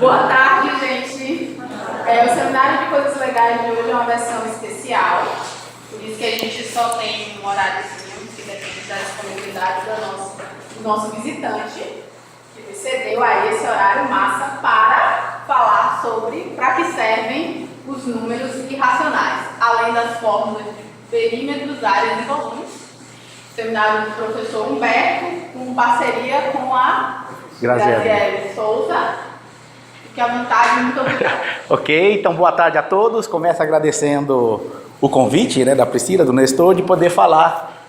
Boa tarde, gente. O Seminário de Coisas Legais de hoje é uma versão especial, por isso que a gente só tem um horáriozinho, que depende da disponibilidade do nosso visitante, que cedeu a esse horário massa para falar sobre para que servem os números irracionais, além das fórmulas de perímetros, áreas e volumes. Seminário do professor Humberto, com parceria com a Graziele Souza. Fique à vontade, muito obrigada. Ok, então boa tarde a todos. Começo agradecendo o convite, da Priscila, do Nestor, de poder falar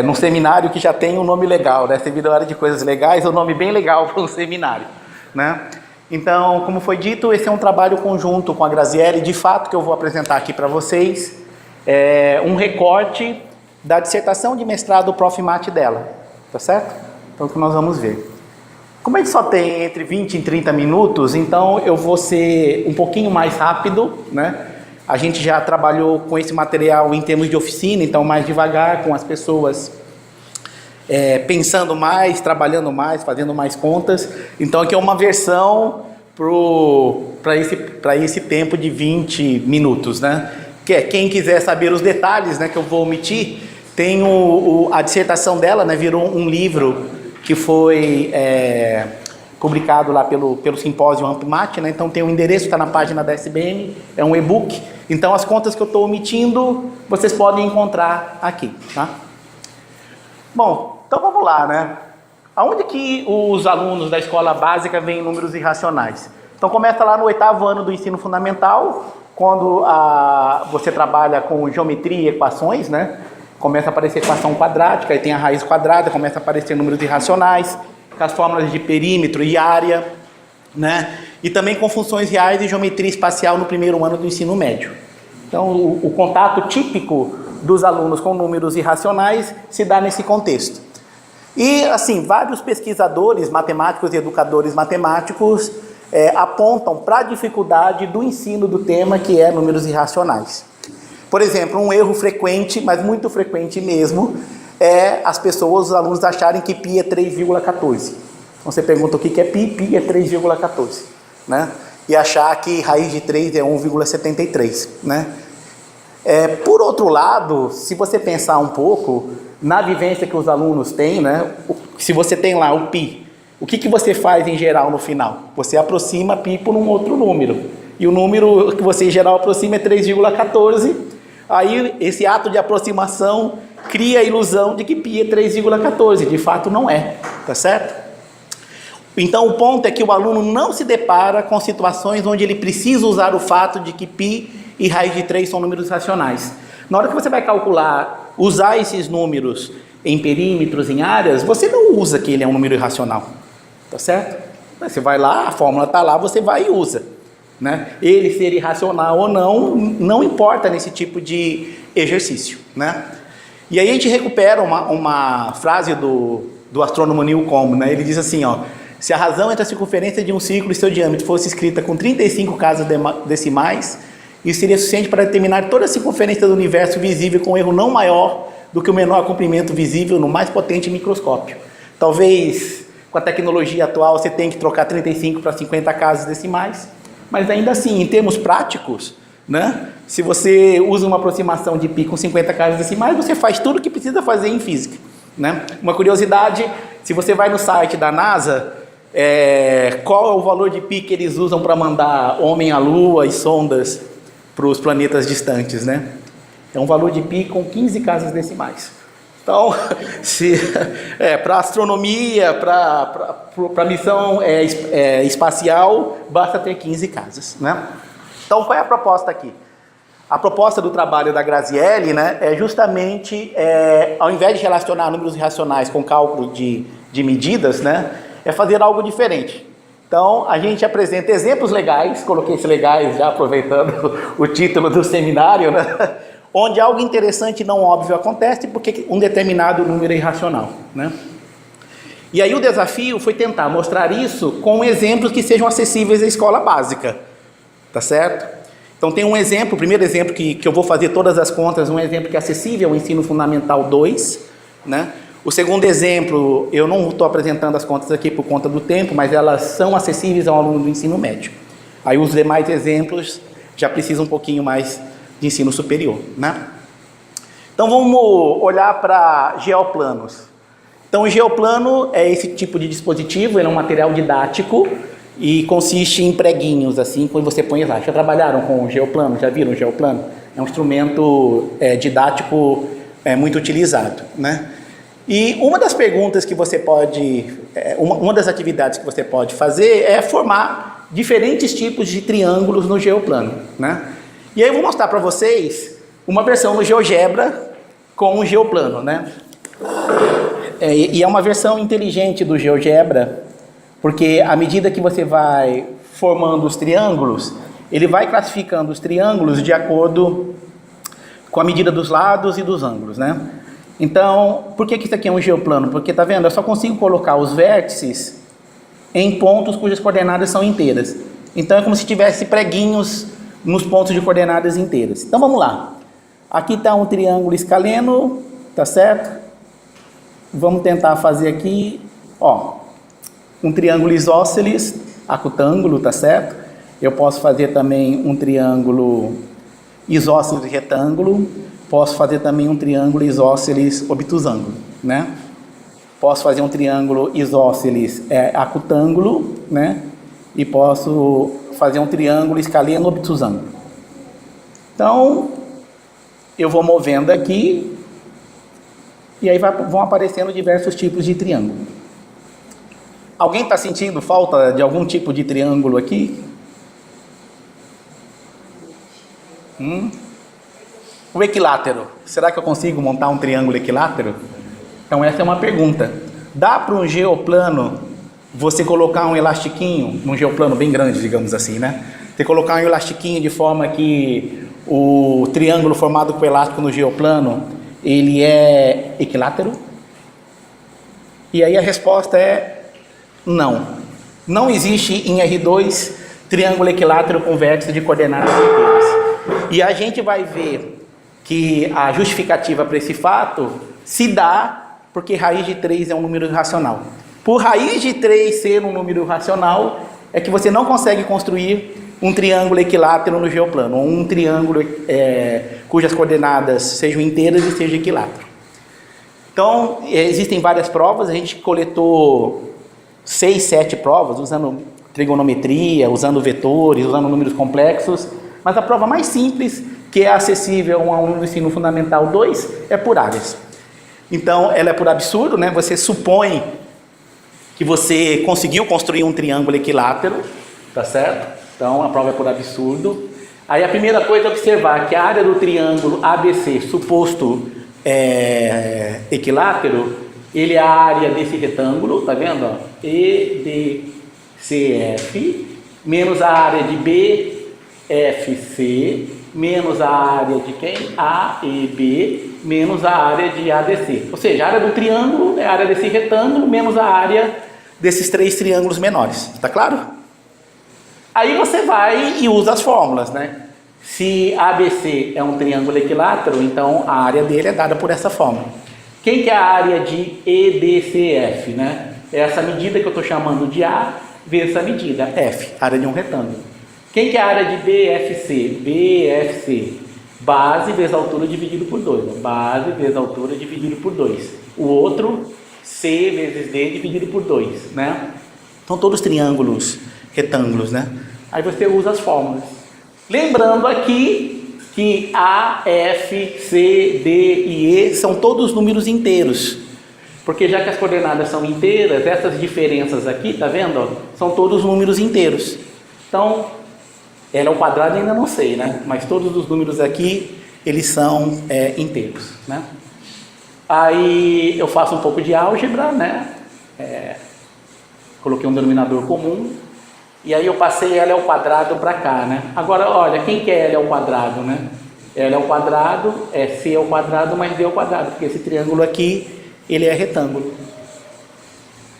num seminário que já tem um nome legal, Seminário de Coisas Legais, é um nome bem legal para um seminário, Então, como foi dito, esse é um trabalho conjunto com a Graziele, de fato, que eu vou apresentar aqui para vocês, um recorte da dissertação de mestrado Prof. Mate dela, tá certo? Então, o que nós vamos ver. Como a gente só tem entre 20 e 30 minutos, então eu vou ser um pouquinho mais rápido, A gente já trabalhou com esse material em termos de oficina, então mais devagar, com as pessoas pensando mais, trabalhando mais, fazendo mais contas. Então aqui é uma versão para esse tempo de 20 minutos, Que é, quem quiser saber os detalhes, que eu vou omitir, tem a dissertação dela, virou um livro que foi publicado lá pelo Simpósio AmpMat, Então tem o endereço, está na página da SBM, é um e-book. Então as contas que eu estou omitindo, vocês podem encontrar aqui, tá? Bom, então vamos lá, Aonde que os alunos da escola básica veem números irracionais? Então começa lá no 8º ano do ensino fundamental, quando você trabalha com geometria e equações, Começa a aparecer equação quadrática, aí tem a raiz quadrada, começa a aparecer números irracionais, com as fórmulas de perímetro e área, E também com funções reais e geometria espacial no primeiro ano do ensino médio. Então, o contato típico dos alunos com números irracionais se dá nesse contexto. E, assim, vários pesquisadores matemáticos e educadores matemáticos apontam para a dificuldade do ensino do tema que é números irracionais. Por exemplo, um erro frequente, mas muito frequente mesmo, é os alunos acharem que π é 3,14. Então você pergunta o que é π, π é 3,14, E achar que raiz de 3 é 1,73, Por outro lado, se você pensar um pouco na vivência que os alunos têm, se você tem lá o π, o que você faz em geral no final? Você aproxima π por um outro número. E o número que você em geral aproxima é 3,14. Aí esse ato de aproximação cria a ilusão de que π é 3,14. De fato não é, tá certo? Então o ponto é que o aluno não se depara com situações onde ele precisa usar o fato de que π e raiz de 3 são números racionais. Na hora que você vai calcular, usar esses números em perímetros, em áreas, você não usa que ele é um número irracional, tá certo? Você vai lá, a fórmula está lá, você vai e usa. Ele ser irracional ou não, não importa nesse tipo de exercício. E aí a gente recupera uma frase do astrônomo Newcomb, Ele diz assim, se a razão entre a circunferência de um círculo e seu diâmetro fosse escrita com 35 casas decimais, isso seria suficiente para determinar toda a circunferência do universo visível com um erro não maior do que o menor comprimento visível no mais potente microscópio. Talvez com a tecnologia atual você tenha que trocar 35 para 50 casas decimais, mas ainda assim, em termos práticos, se você usa uma aproximação de π com 50 casas decimais, você faz tudo o que precisa fazer em física. Uma curiosidade, se você vai no site da NASA, qual é o valor de π que eles usam para mandar homem à Lua e sondas para os planetas distantes? É um valor de π com 15 casas decimais. Então, para astronomia, para missão espacial, basta ter 15 casas. Então, qual é a proposta aqui? A proposta do trabalho da Graziele é justamente, ao invés de relacionar números irracionais com cálculo de medidas, é fazer algo diferente. Então, a gente apresenta exemplos legais, coloquei esses legais já aproveitando o título do seminário, onde algo interessante e não óbvio acontece porque um determinado número é irracional. E aí o desafio foi tentar mostrar isso com exemplos que sejam acessíveis à escola básica, tá certo? Então tem um exemplo, o primeiro exemplo que eu vou fazer todas as contas, um exemplo que é acessível ao ensino fundamental 2, O segundo exemplo, eu não estou apresentando as contas aqui por conta do tempo, mas elas são acessíveis ao aluno do ensino médio. Aí os demais exemplos já precisam um pouquinho mais de ensino superior, né? Então vamos olhar para geoplanos. Então o geoplano é esse tipo de dispositivo, ele é um material didático e consiste em preguinhos, assim, quando você põe lá. Já trabalharam com o geoplano? Já viram o geoplano? É um instrumento didático muito utilizado, né? E uma das perguntas que você pode, uma das atividades que você pode fazer é formar diferentes tipos de triângulos no geoplano, né? E aí eu vou mostrar para vocês uma versão no GeoGebra com o geoplano, né? E é uma versão inteligente do GeoGebra, porque à medida que você vai formando os triângulos, ele vai classificando os triângulos de acordo com a medida dos lados e dos ângulos, né? Então, por que isso aqui é um geoplano? Porque, tá vendo? Eu só consigo colocar os vértices em pontos cujas coordenadas são inteiras. Então, é como se tivesse preguinhos nos pontos de coordenadas inteiras. Então, vamos lá. Aqui está um triângulo escaleno, tá certo? Vamos tentar fazer aqui, ó, um triângulo isósceles, acutângulo, tá certo? Eu posso fazer também um triângulo isósceles retângulo, posso fazer também um triângulo isósceles obtusângulo, né? Posso fazer um triângulo isósceles acutângulo, né? E posso fazer um triângulo escaleno obtusângulo. Então, eu vou movendo aqui e aí vão aparecendo diversos tipos de triângulo. Alguém está sentindo falta de algum tipo de triângulo aqui? O equilátero. Será que eu consigo montar um triângulo equilátero? Então essa é uma pergunta. Dá para um geoplano você colocar um elastiquinho, num geoplano bem grande, digamos assim, né? Você colocar um elastiquinho de forma que o triângulo formado com elástico no geoplano, ele é equilátero? E aí a resposta é não. Não existe em R2 triângulo equilátero com vértice de coordenadas inteiras. E a gente vai ver que a justificativa para esse fato se dá porque raiz de 3 é um número irracional. Por raiz de 3 ser um número irracional, é que você não consegue construir um triângulo equilátero no geoplano, ou um triângulo cujas coordenadas sejam inteiras e seja equilátero. Então, existem várias provas, a gente coletou 6, 7 provas, usando trigonometria, usando vetores, usando números complexos, mas a prova mais simples, que é acessível a um aluno do ensino fundamental 2, é por áreas. Então, ela é por absurdo, né? Você supõe que você conseguiu construir um triângulo equilátero, tá certo? Então, a prova é por absurdo. Aí, a primeira coisa é observar que a área do triângulo ABC, suposto equilátero, ele é a área desse retângulo, tá vendo? Ó? EDCF, menos a área de BFC, menos a área de quem? AEB, menos a área de ADC. Ou seja, a área do triângulo é a área desse retângulo, menos a área desses 3 triângulos menores. Tá claro? Aí você vai e usa as fórmulas, né? Se ABC é um triângulo equilátero, então a área dele é dada por essa fórmula. Quem que é a área de EDCF, né? É essa medida que eu estou chamando de A vezes essa medida, F, área de um retângulo. Quem que é a área de BFC? BFC, base vezes altura dividido por 2. Né? Base vezes altura dividido por 2. O outro, C vezes D dividido por 2, né? São todos triângulos retângulos, né? Aí você usa as fórmulas. Lembrando aqui que A, F, C, D e E são todos números inteiros. Porque já que as coordenadas são inteiras, essas diferenças aqui, tá vendo? Ó, são todos números inteiros. Então, L ao quadrado ainda não sei, né? Mas todos os números aqui, eles são inteiros, né? Aí eu faço um pouco de álgebra, né? Coloquei um denominador comum. E aí eu passei L ao quadrado para cá, né? Agora, olha, quem que é L ao quadrado, né? L ao quadrado é C ao quadrado mais D ao quadrado, porque esse triângulo aqui, ele é retângulo.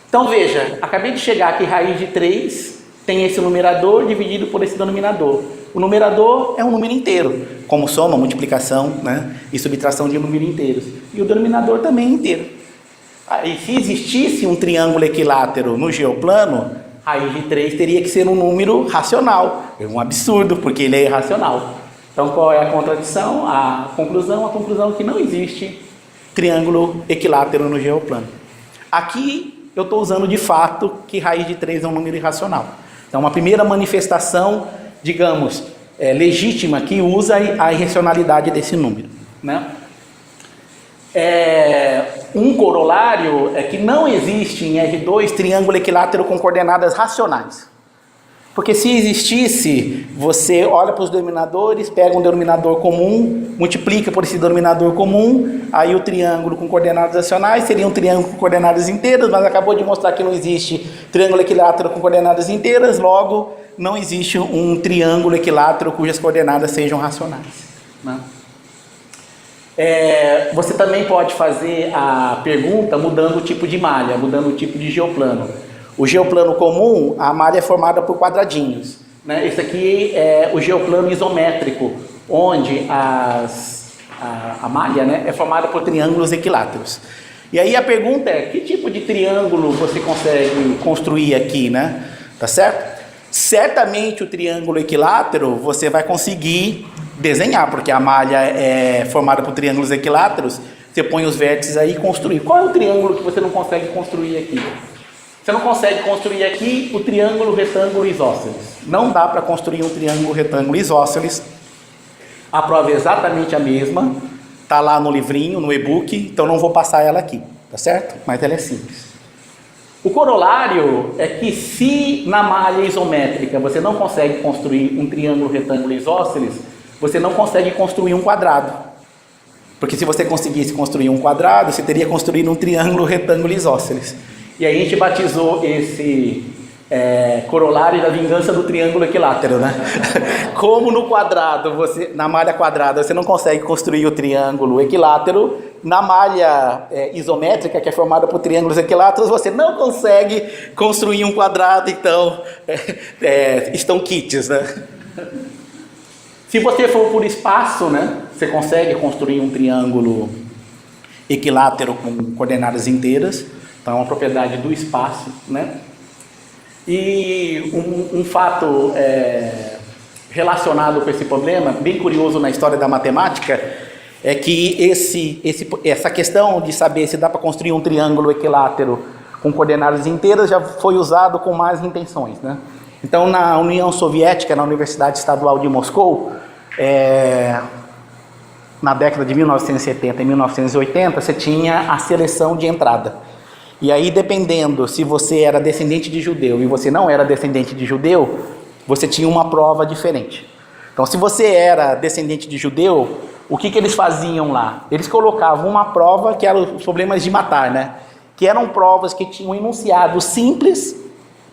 Então, veja, acabei de chegar aqui, raiz de 3, tem esse numerador dividido por esse denominador. O numerador é um número inteiro, como soma, multiplicação, né? E subtração de números inteiros. E o denominador também é inteiro. E se existisse um triângulo equilátero no geoplano, raiz de 3 teria que ser um número racional. É um absurdo, porque ele é irracional. Então, qual é a contradição? A conclusão é que não existe triângulo equilátero no geoplano. Aqui, eu estou usando de fato que raiz de 3 é um número irracional. Então, uma primeira manifestação, digamos, legítima, que usa a irracionalidade desse número, né? Um corolário é que não existe em R2 triângulo equilátero com coordenadas racionais. Porque se existisse, você olha para os denominadores, pega um denominador comum, multiplica por esse denominador comum, aí o triângulo com coordenadas racionais seria um triângulo com coordenadas inteiras, mas acabou de mostrar que não existe triângulo equilátero com coordenadas inteiras, logo não existe um triângulo equilátero cujas coordenadas sejam racionais, né? Você também pode fazer a pergunta mudando o tipo de malha, mudando o tipo de geoplano. O geoplano comum, a malha é formada por quadradinhos, né? Esse aqui é o geoplano isométrico, onde a malha, né, é formada por triângulos equiláteros. E aí a pergunta é, que tipo de triângulo você consegue construir aqui, né? Tá certo? Certamente o triângulo equilátero você vai conseguir desenhar, porque a malha é formada por triângulos equiláteros, você põe os vértices aí e construir. Qual é o triângulo que você não consegue construir aqui? Você não consegue construir aqui o triângulo retângulo isósceles. Não dá para construir um triângulo retângulo isósceles. A prova é exatamente a mesma, está lá no livrinho, no e-book, então não vou passar ela aqui, tá certo? Mas ela é simples. O corolário é que se na malha isométrica você não consegue construir um triângulo retângulo isósceles, você não consegue construir um quadrado. Porque se você conseguisse construir um quadrado, você teria construído um triângulo retângulo isósceles. E aí a gente batizou esse corolário da vingança do triângulo equilátero, né? Como no quadrado, na malha quadrada, você não consegue construir o triângulo equilátero, na malha isométrica, que é formada por triângulos equiláteros, você não consegue construir um quadrado, então estão quites, né? Se você for por espaço, né, você consegue construir um triângulo equilátero com coordenadas inteiras. Então, é uma propriedade do espaço, né? E um fato relacionado com esse problema, bem curioso na história da matemática, é que essa questão de saber se dá para construir um triângulo equilátero com coordenadas inteiras já foi usado com más intenções, né? Então, na União Soviética, na Universidade Estadual de Moscou, na década de 1970 e 1980, você tinha a seleção de entrada. E aí, dependendo se você era descendente de judeu e você não era descendente de judeu, você tinha uma prova diferente. Então, se você era descendente de judeu, o que eles faziam lá? Eles colocavam uma prova que eram os problemas de matar, né? Que eram provas que tinham enunciado simples,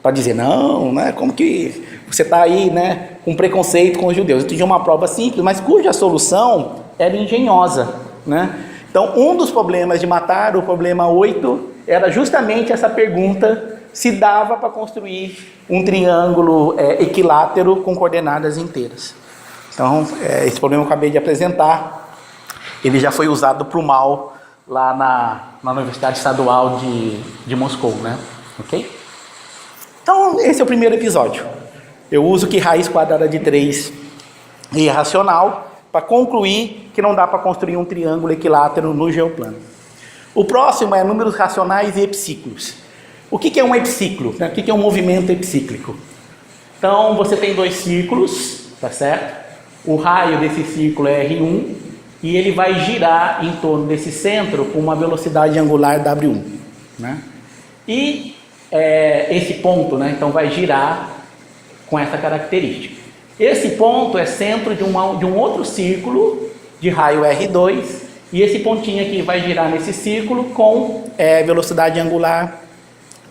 para dizer, não, né? Como que você está aí, né, com preconceito com os judeus? Então, tinha uma prova simples, mas cuja solução era engenhosa, né? Então, um dos problemas de matar, o problema 8, era justamente essa pergunta, se dava para construir um triângulo equilátero com coordenadas inteiras. Então, esse problema que eu acabei de apresentar, ele já foi usado para o mal lá na Universidade Estadual de Moscou, né? Ok? Então, esse é o primeiro episódio. Eu uso que raiz quadrada de 3 é irracional para concluir que não dá para construir um triângulo equilátero no geoplano. O próximo é números racionais e epiciclos. O que é um epiciclo? O que é um movimento epicíclico? Então, você tem dois círculos, tá certo? O raio desse círculo é R1 e ele vai girar em torno desse centro com uma velocidade angular W1, né? E esse ponto, né, então vai girar com essa característica. Esse ponto é centro de um outro círculo de raio R2 e esse pontinho aqui vai girar nesse círculo com velocidade angular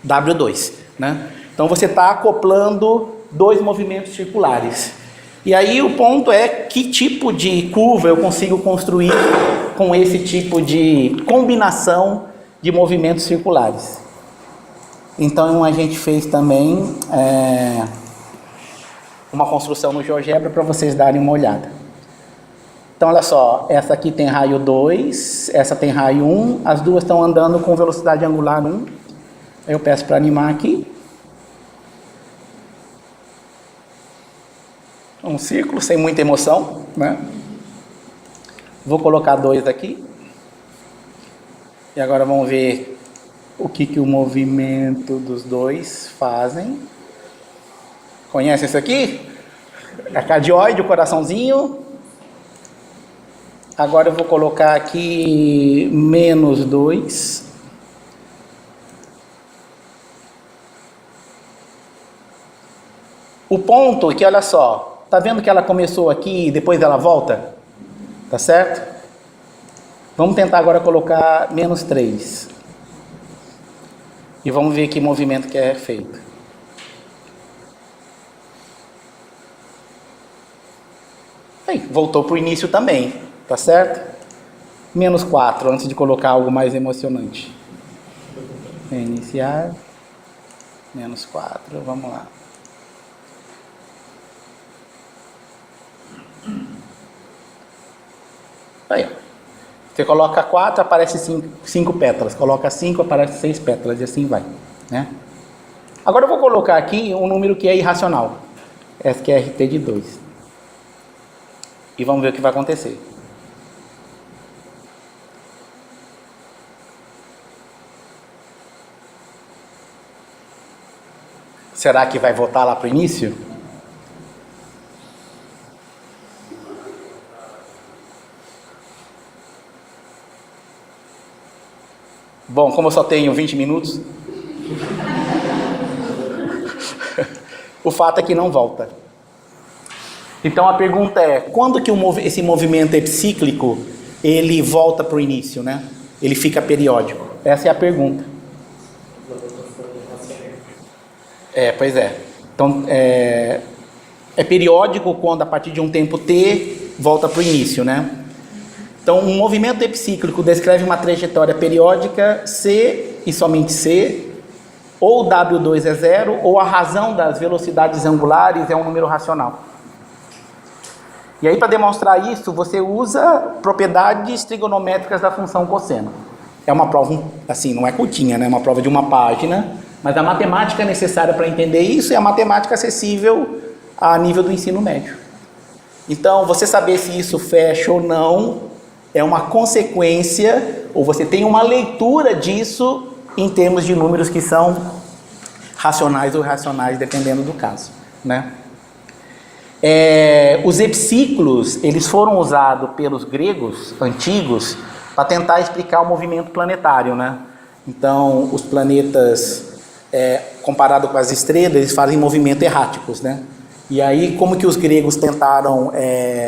W2, né? Então você está acoplando dois movimentos circulares. E aí o ponto é que tipo de curva eu consigo construir com esse tipo de combinação de movimentos circulares. Então a gente fez também uma construção no GeoGebra para vocês darem uma olhada. Então, olha só, essa aqui tem raio 2, essa tem raio 1, as duas estão andando com velocidade angular 1. Eu peço para animar aqui. Um círculo sem muita emoção, né? Vou colocar 2 aqui. E agora vamos ver o que o movimento dos dois fazem. Conhece isso aqui? A cardioide, o coraçãozinho. Agora eu vou colocar aqui -2. O ponto aqui, olha só. Tá vendo que ela começou aqui e depois ela volta? Tá certo? Vamos tentar agora colocar -3. E vamos ver que movimento que é feito. Aí, voltou para o início também, tá certo? -4, antes de colocar algo mais emocionante. Iniciar. -4, vamos lá. Aí, ó. Você coloca 4, aparece 5 pétalas. Coloca 5, aparece 6 pétalas. E assim vai, né? Agora eu vou colocar aqui um número que é irracional. SQRT de 2. E vamos ver o que vai acontecer. Será que vai voltar lá para o início? Bom, como eu só tenho 20 minutos, o fato é que não volta. Então a pergunta é, quando que esse movimento epicíclico, ele volta para o início, né? Ele fica periódico? Essa é a pergunta. Pois é. Então, é periódico quando a partir de um tempo t volta para o início, né? Então, um movimento epicíclico descreve uma trajetória periódica C e somente C, ou W2 é 0, ou a razão das velocidades angulares é um número racional. E aí, para demonstrar isso, você usa propriedades trigonométricas da função cosseno. É uma prova, assim, não é curtinha, né? É uma prova de uma página, mas a matemática necessária para entender isso é a matemática acessível a nível do ensino médio. Então, você saber se isso fecha ou não é uma consequência, ou você tem uma leitura disso em termos de números que são racionais ou irracionais, dependendo do caso, né? Os epiciclos, eles foram usados pelos gregos antigos para tentar explicar o movimento planetário, né? Então, os planetas, comparado com as estrelas, eles fazem movimento erráticos, né? E aí, como que os gregos tentaram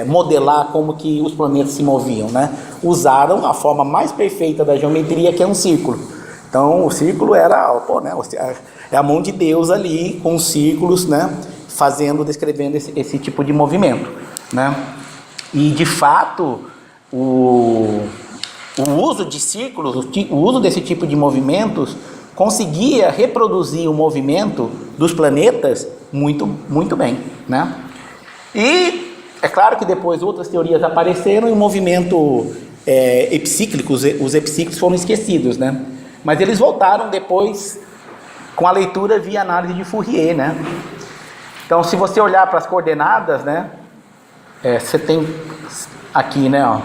modelar como que os planetas se moviam, né? Usaram a forma mais perfeita da geometria, que é um círculo. Então, o círculo era, né? É a mão de Deus ali, com os círculos, né? Descrevendo esse tipo de movimento, né? E, de fato, o uso de círculos, o uso desse tipo de movimentos conseguia reproduzir o movimento dos planetas muito, muito bem, né? E é claro que depois outras teorias apareceram e o movimento epicíclico, os epicíclicos foram esquecidos, né? Mas eles voltaram depois com a leitura via análise de Fourier, né? Então, se você olhar para as coordenadas, né? Você tem aqui, né? Ó,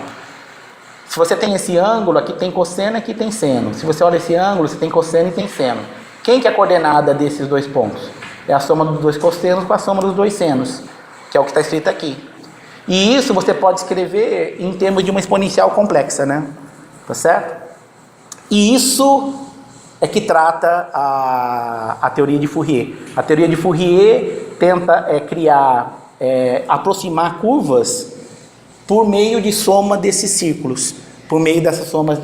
se você tem esse ângulo, aqui tem cosseno e aqui tem seno. Se você olha esse ângulo, você tem cosseno e tem seno. Quem que é a coordenada desses dois pontos? É a soma dos dois cossenos com a soma dos dois senos, que é o que está escrito aqui. E isso você pode escrever em termos de uma exponencial complexa, né? Tá certo? E isso é que trata a teoria de Fourier. A teoria de Fourier tenta aproximar curvas por meio de soma desses círculos, por meio dessas somas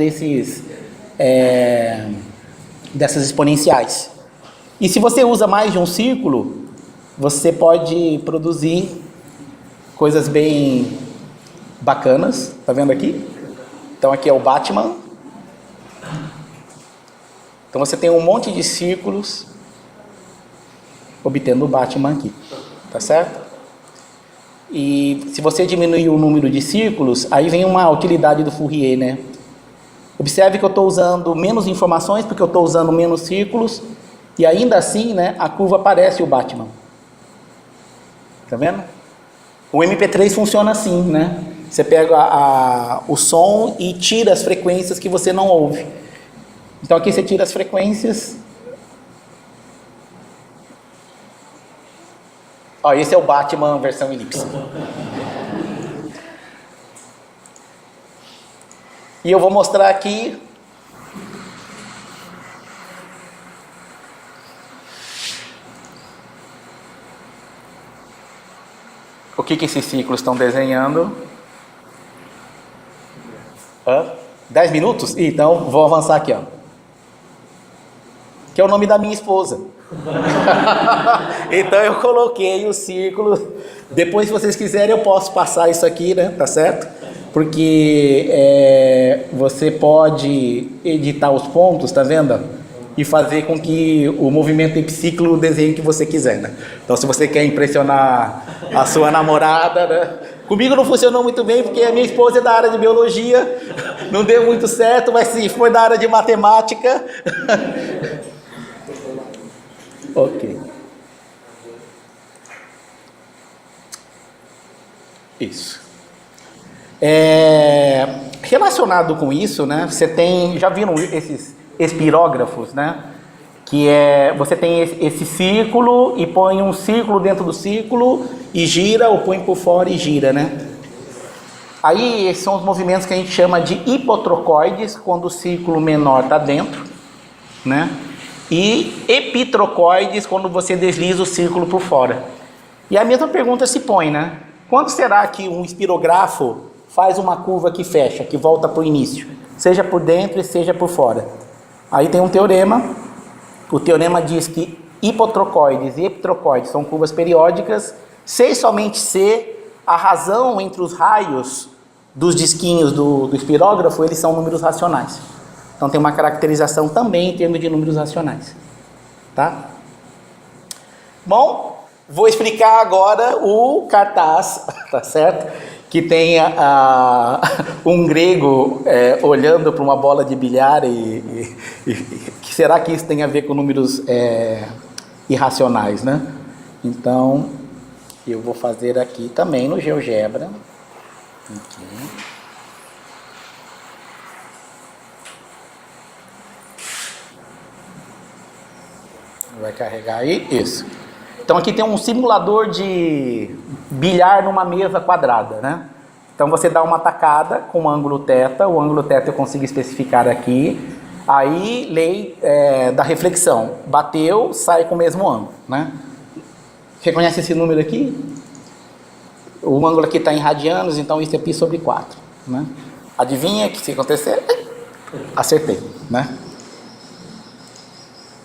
dessas exponenciais. E se você usa mais de um círculo, você pode produzir coisas bem bacanas. Tá vendo aqui? Então aqui é o Batman. Então você tem um monte de círculos obtendo o Batman aqui. Tá certo? E se você diminuir o número de círculos, aí vem uma utilidade do Fourier, né? Observe que eu estou usando menos informações, porque eu estou usando menos círculos, e ainda assim, né, a curva parece o Batman. Tá vendo? O MP3 funciona assim, né? Você pega o som e tira as frequências que você não ouve. Então aqui você tira as frequências. Ó, esse é o Batman versão elipse. E eu vou mostrar aqui o que esses ciclos estão desenhando. 10 minutos? Então vou avançar aqui, ó. Que é o nome da minha esposa. Então eu coloquei o círculo. Depois, se vocês quiserem, eu posso passar isso aqui, né? Tá certo? Porque você pode editar os pontos, tá vendo? E fazer com que o movimento epiciclo desenhe o que você quiser, né? Então, se você quer impressionar a sua namorada, né? Comigo não funcionou muito bem, porque a minha esposa é da área de biologia, não deu muito certo, mas se foi da área de matemática. Ok. Isso. Relacionado com isso, né? Você tem, já viram esses espirógrafos, né? Que você tem esse círculo e põe um círculo dentro do círculo e gira, ou põe por fora e gira, né? Aí esses são os movimentos que a gente chama de hipotrocoides, quando o círculo menor está dentro, né? E epitrocoides, quando você desliza o círculo por fora. E a mesma pergunta se põe, né? Quando será que um espirografo faz uma curva que fecha, que volta para o início? Seja por dentro e seja por fora. Aí tem um teorema. O teorema diz que hipotrocoides e epitrocoides são curvas periódicas, se somente se a razão entre os raios dos disquinhos do espirógrafo, eles são números racionais. Então tem uma caracterização também em termos de números racionais. Tá? Bom, vou explicar agora o cartaz, tá certo? Que tem um grego olhando para uma bola de bilhar e será que isso tem a ver com números irracionais, né? Então, eu vou fazer aqui também no GeoGebra. Aqui. Vai carregar aí, isso. Então aqui tem um simulador de bilhar numa mesa quadrada, né? Então você dá uma tacada com o ângulo θ, o ângulo θ eu consigo especificar aqui. Aí, lei da reflexão, bateu, sai com o mesmo ângulo, né? Reconhece esse número aqui? O ângulo aqui está em radianos, então isso é π sobre 4, né? Adivinha o que se acontecer? Acertei, né?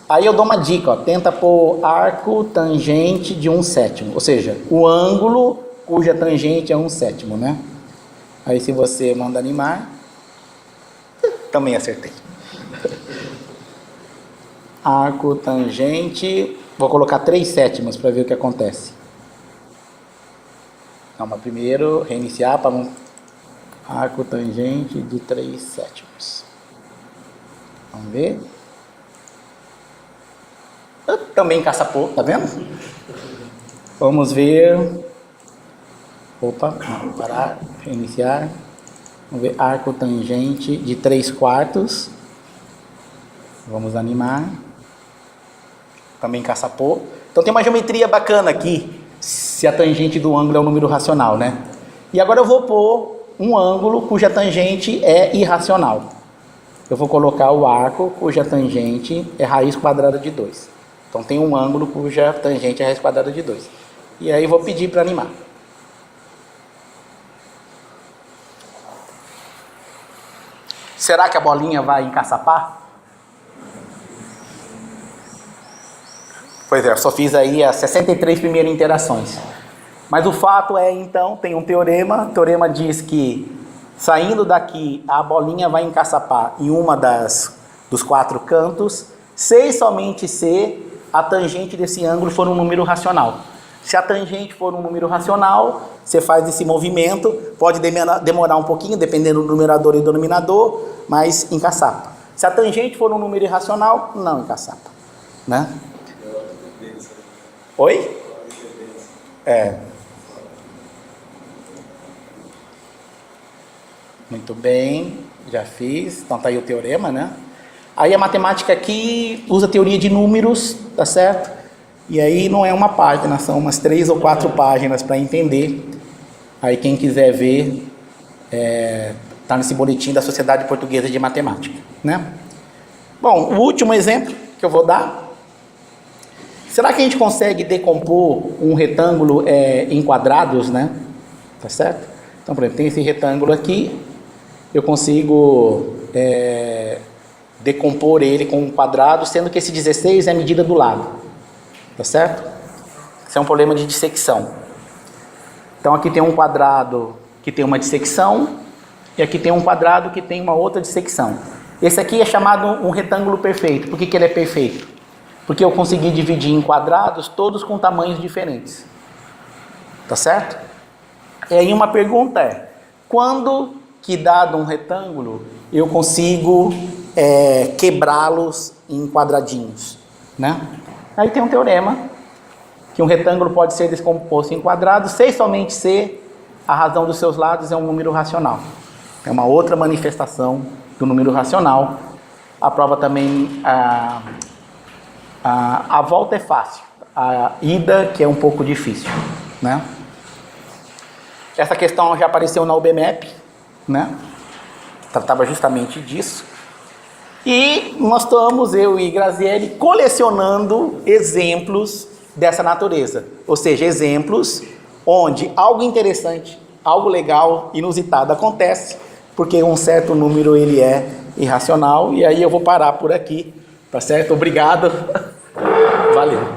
Aí eu dou uma dica, ó, tenta pôr arco tangente de 1/7, ou seja, o ângulo cuja tangente é 1/7, né? Aí se você manda animar, também acertei. Arco tangente, vou colocar 3/7 para ver o que acontece. Calma, primeiro reiniciar para um arco tangente de 3/7. Vamos ver. Também caçapou, tá vendo? Vamos ver. Opa, vamos parar, reiniciar. Vamos ver arco tangente de 3/4. Vamos animar. Também caçapou. Então tem uma geometria bacana aqui, se a tangente do ângulo é um número racional, né? E agora eu vou pôr um ângulo cuja tangente é irracional. Eu vou colocar o arco cuja tangente é raiz quadrada de 2. Então tem um ângulo cuja tangente é raiz quadrada de 2. E aí vou pedir para animar. Será que a bolinha vai encaçapar? Pois é, eu só fiz aí as 63 primeiras interações. Mas o fato é, então, tem um teorema. O teorema diz que saindo daqui a bolinha vai encaçapar em uma dos 4 cantos, se e somente se a tangente desse ângulo for um número racional. Se a tangente for um número racional, você faz esse movimento, pode demorar um pouquinho, dependendo do numerador e do denominador, mas encaçapa. Se a tangente for um número irracional, não encaçapa, né? Oi? Muito bem, já fiz. Então tá aí o teorema, né? Aí a matemática aqui usa teoria de números, tá certo? E aí não é uma página, são umas 3 ou 4 páginas para entender. Aí quem quiser ver, tá nesse boletim da Sociedade Portuguesa de Matemática, né? Bom, o último exemplo que eu vou dar. Será que a gente consegue decompor um retângulo em quadrados, né? Tá certo? Então, por exemplo, tem esse retângulo aqui, eu consigo decompor ele com um quadrado, sendo que esse 16 é a medida do lado. Tá certo? Isso é um problema de dissecção. Então aqui tem um quadrado que tem uma dissecção e aqui tem um quadrado que tem uma outra dissecção. Esse aqui é chamado um retângulo perfeito. Por que ele é perfeito? Porque eu consegui dividir em quadrados todos com tamanhos diferentes. Tá certo? E aí uma pergunta é: quando que dado um retângulo eu consigo quebrá-los em quadradinhos, né? Aí tem um teorema que um retângulo pode ser descomposto em quadrados sem somente ser a razão dos seus lados é um número racional. É uma outra manifestação do número racional. A prova também, a volta é fácil, a ida que é um pouco difícil, né? Essa questão já apareceu na UBMEP, né? Tratava justamente disso. E nós estamos, eu e Graziele, colecionando exemplos dessa natureza. Ou seja, exemplos onde algo interessante, algo legal, inusitado acontece, porque um certo número ele é irracional. E aí eu vou parar por aqui, tá certo? Obrigado. Valeu.